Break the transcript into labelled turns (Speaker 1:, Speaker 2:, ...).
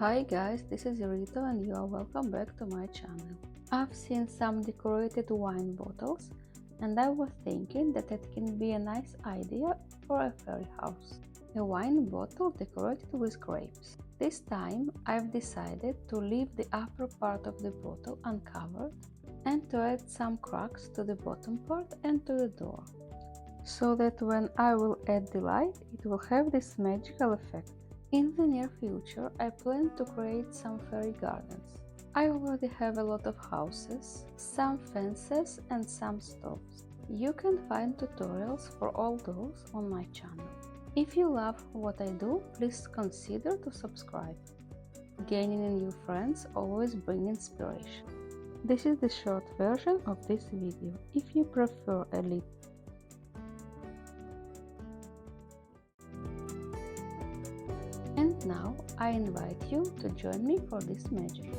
Speaker 1: Hi guys, this is Rito and you are welcome back to my channel. I've seen some decorated wine bottles and I was thinking that it can be a nice idea for a fairy house. A wine bottle decorated with grapes. This time I've decided to leave the upper part of the bottle uncovered and to add some cracks to the bottom part and to the door, so that when I will add the light it will have this magical effect. In the near future, I plan to create some fairy gardens. I already have a lot of houses, some fences and some stoves. You can find tutorials for all those on my channel. If you love what I do, please consider to subscribe. Gaining new friends always brings inspiration. This is the short version of this video. If you prefer a little And now I invite you to join me for this magic.